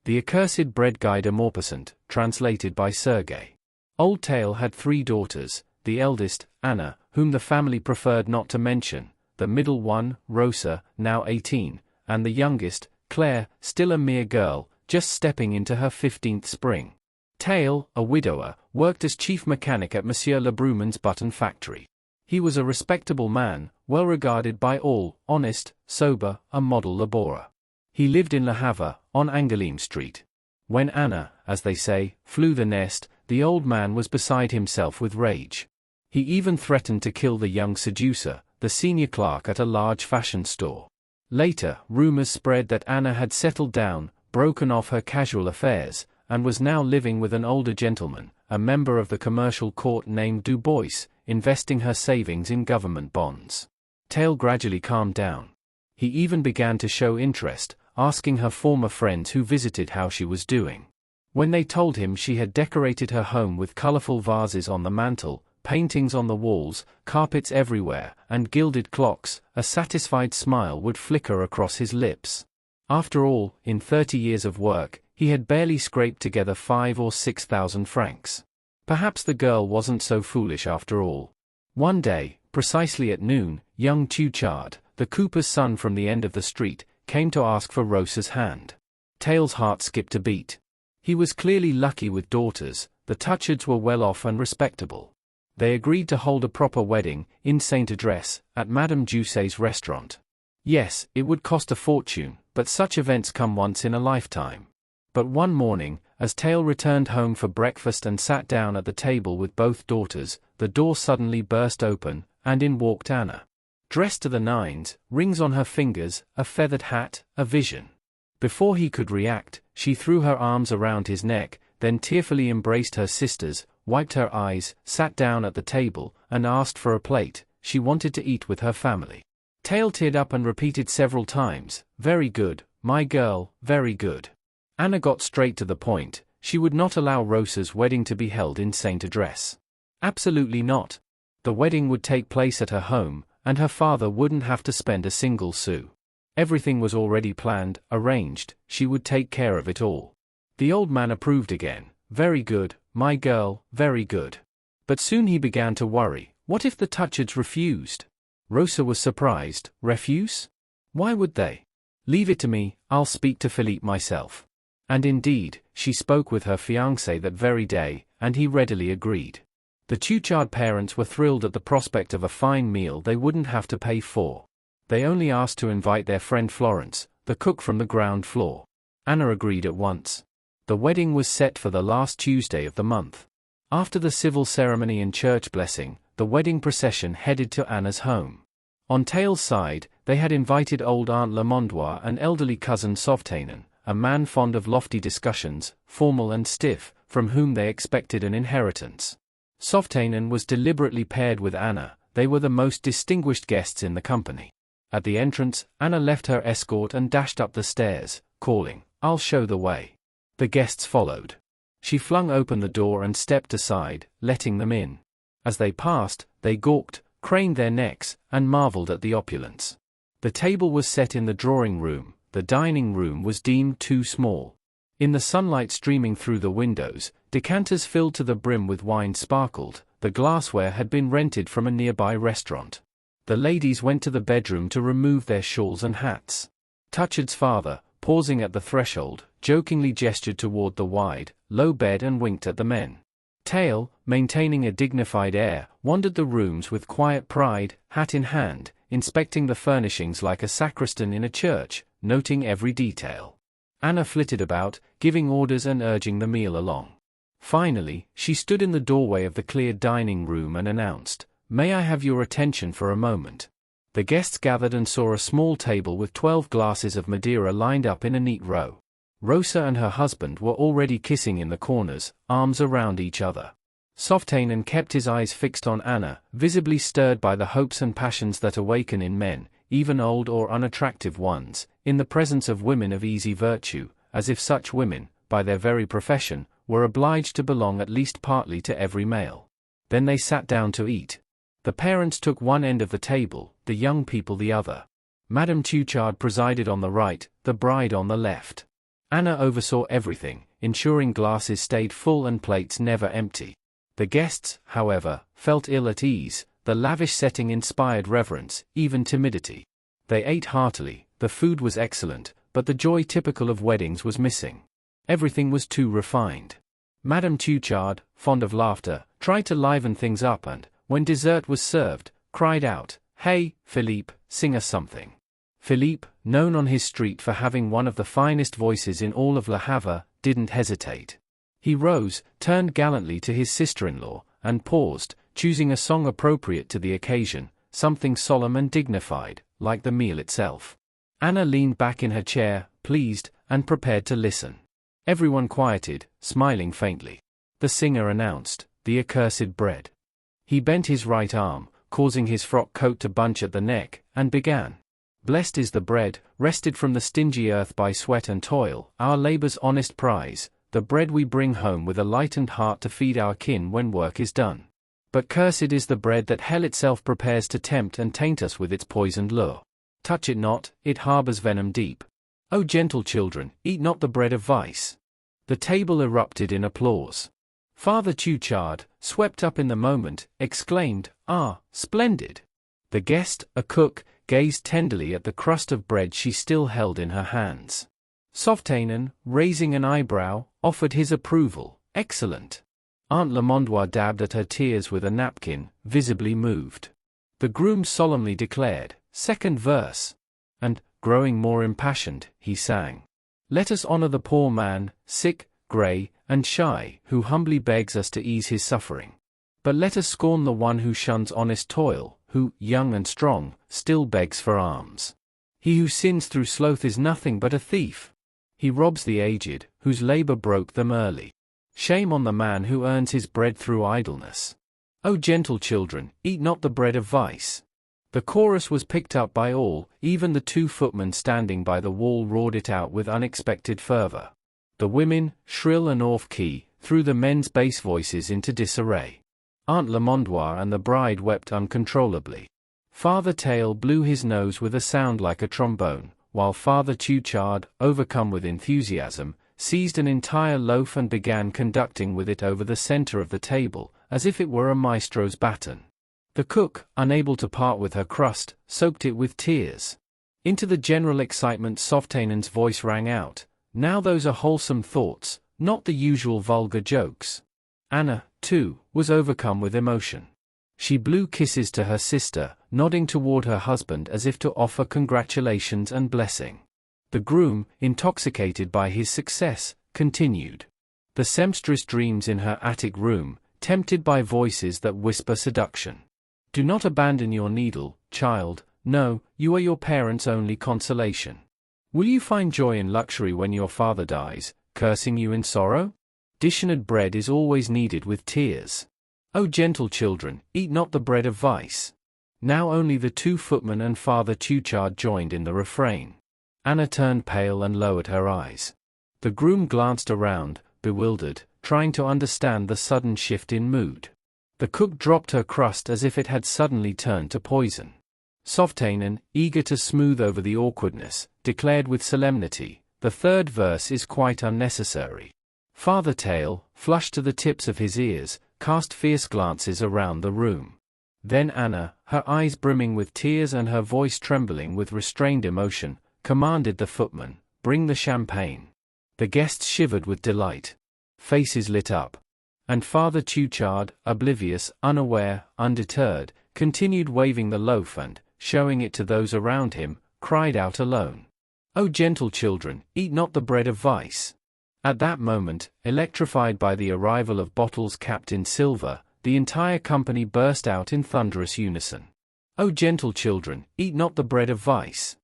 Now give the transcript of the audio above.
The Accursed Bread Guide de Maupassant, translated by Sergei. Old Tale had 3 daughters, the eldest, Anna, whom the family preferred not to mention, the middle one, Rosa, now 18, and the youngest, Claire, still a mere girl, just stepping into her 15th spring. Tale, a widower, worked as chief mechanic at Monsieur Lebruman's button factory. He was a respectable man, well regarded by all, honest, sober, a model laborer. He lived in Le Havre, on Angoulême Street. When Anna, as they say, flew the nest, the old man was beside himself with rage. He even threatened to kill the young seducer, the senior clerk at a large fashion store. Later, rumors spread that Anna had settled down, broken off her casual affairs, and was now living with an older gentleman, a member of the commercial court named Dubois, investing her savings in government bonds. Tale gradually calmed down. He even began to show interest, asking her former friends who visited how she was doing. When they told him she had decorated her home with colorful vases on the mantel, paintings on the walls, carpets everywhere, and gilded clocks, a satisfied smile would flicker across his lips. After all, in 30 years of work, he had barely scraped together 5 or 6,000 francs. Perhaps the girl wasn't so foolish after all. One day, precisely at noon, young Tuchard, the cooper's son from the end of the street, came to ask for Rosa's hand. Tale's heart skipped a beat. He was clearly lucky with daughters, the Tuchards were well off and respectable. They agreed to hold a proper wedding, in Saint-Adresse, at Madame Dussais's restaurant. Yes, it would cost a fortune, but such events come once in a lifetime. But one morning, as Tale returned home for breakfast and sat down at the table with both daughters, the door suddenly burst open, and in walked Anna. Dressed to the nines, rings on her fingers, a feathered hat, a vision. Before he could react, she threw her arms around his neck, then tearfully embraced her sisters, wiped her eyes, sat down at the table, and asked for a plate. She wanted to eat with her family. Tale teared up and repeated several times, "Very good, my girl, very good." Anna got straight to the point. She would not allow Rosa's wedding to be held in Saint-Adresse. Absolutely not. The wedding would take place at her home, and her father wouldn't have to spend a single sou. Everything was already planned, arranged, she would take care of it all. The old man approved again, "Very good, my girl, very good." But soon he began to worry. What if the Tuchards refused? Rosa was surprised. Refuse? Why would they? "Leave it to me, I'll speak to Philippe myself." And indeed, she spoke with her fiancé that very day, and he readily agreed. The Tuchard parents were thrilled at the prospect of a fine meal they wouldn't have to pay for. They only asked to invite their friend Florence, the cook from the ground floor. Anna agreed at once. The wedding was set for the last Tuesday of the month. After the civil ceremony and church blessing, the wedding procession headed to Anna's home. On Tale's side, they had invited old Aunt Lamondois and elderly cousin Softainen, a man fond of lofty discussions, formal and stiff, from whom they expected an inheritance. Softainen was deliberately paired with Anna. They were the most distinguished guests in the company. At the entrance, Anna left her escort and dashed up the stairs, calling, "I'll show the way." The guests followed. She flung open the door and stepped aside, letting them in. As they passed, they gawked, craned their necks, and marveled at the opulence. The table was set in the drawing room. The dining room was deemed too small. In the sunlight streaming through the windows, decanters filled to the brim with wine sparkled. The glassware had been rented from a nearby restaurant. The ladies went to the bedroom to remove their shawls and hats. Tuchard's father, pausing at the threshold, jokingly gestured toward the wide, low bed and winked at the men. Tale, maintaining a dignified air, wandered the rooms with quiet pride, hat in hand, inspecting the furnishings like a sacristan in a church, noting every detail. Anna flitted about, giving orders and urging the meal along. Finally, she stood in the doorway of the cleared dining room and announced, "May I have your attention for a moment?" The guests gathered and saw a small table with 12 glasses of Madeira lined up in a neat row. Rosa and her husband were already kissing in the corners, arms around each other. Softainen kept his eyes fixed on Anna, visibly stirred by the hopes and passions that awaken in men, even old or unattractive ones, in the presence of women of easy virtue, as if such women, by their very profession, were obliged to belong at least partly to every male. Then they sat down to eat. The parents took one end of the table, the young people the other. Madame Tuchard presided on the right, the bride on the left. Anna oversaw everything, ensuring glasses stayed full and plates never empty. The guests, however, felt ill at ease. The lavish setting inspired reverence, even timidity. They ate heartily, the food was excellent, but the joy typical of weddings was missing. Everything was too refined. Madame Tuchard, fond of laughter, tried to liven things up and, when dessert was served, cried out, "Hey, Philippe, sing us something." Philippe, known on his street for having one of the finest voices in all of Le Havre, didn't hesitate. He rose, turned gallantly to his sister-in-law, and paused, choosing a song appropriate to the occasion, something solemn and dignified, like the meal itself. Anna leaned back in her chair, pleased, and prepared to listen. Everyone quieted, smiling faintly. The singer announced, "The Accursed Bread." He bent his right arm, causing his frock coat to bunch at the neck, and began. "Blessed is the bread, wrested from the stingy earth by sweat and toil, our labor's honest prize, the bread we bring home with a lightened heart to feed our kin when work is done. But cursed is the bread that hell itself prepares to tempt and taint us with its poisoned lure. Touch it not, it harbors venom deep. O gentle children, eat not the bread of vice." The table erupted in applause. Father Tuchard, swept up in the moment, exclaimed, "Ah, splendid!" The guest, a cook, gazed tenderly at the crust of bread she still held in her hands. Softainen, raising an eyebrow, offered his approval, "Excellent." Aunt Lamondois dabbed at her tears with a napkin, visibly moved. The groom solemnly declared, "Second verse." And, growing more impassioned, he sang, "Let us honor the poor man, sick, grey, and shy, who humbly begs us to ease his suffering. But let us scorn the one who shuns honest toil, who, young and strong, still begs for alms. He who sins through sloth is nothing but a thief. He robs the aged, whose labor broke them early. Shame on the man who earns his bread through idleness. O gentle children, eat not the bread of vice." The chorus was picked up by all, even the 2 footmen standing by the wall roared it out with unexpected fervor. The women, shrill and off-key, threw the men's bass voices into disarray. Aunt Lamondois and the bride wept uncontrollably. Father Tail blew his nose with a sound like a trombone, while Father Tuchard, overcome with enthusiasm, seized an entire loaf and began conducting with it over the center of the table, as if it were a maestro's baton. The cook, unable to part with her crust, soaked it with tears. Into the general excitement Softainen's voice rang out, "Now those are wholesome thoughts, not the usual vulgar jokes." Anna, too, was overcome with emotion. She blew kisses to her sister, nodding toward her husband as if to offer congratulations and blessing. The groom, intoxicated by his success, continued. The sempstress dreams in her attic room, tempted by voices that whisper seduction. Do not abandon your needle, child, no, you are your parents' only consolation. Will you find joy in luxury when your father dies, cursing you in sorrow? Dishonored bread is always needed with tears. O gentle children, eat not the bread of vice. Now only the 2 footmen and Father Tuchard joined in the refrain. Anna turned pale and lowered her eyes. The groom glanced around, bewildered, trying to understand the sudden shift in mood. The cook dropped her crust as if it had suddenly turned to poison. Softainen, eager to smooth over the awkwardness, declared with solemnity, "The 3rd verse is quite unnecessary." Father Tail, flushed to the tips of his ears, cast fierce glances around the room. Then Anna, her eyes brimming with tears and her voice trembling with restrained emotion, commanded the footman, "Bring the champagne." The guests shivered with delight. Faces lit up. And Father Tuchard, oblivious, unaware, undeterred, continued waving the loaf and, showing it to those around him, cried out alone, "O gentle children, eat not the bread of vice." At that moment, electrified by the arrival of bottles capped in silver, the entire company burst out in thunderous unison. "O gentle children, eat not the bread of vice."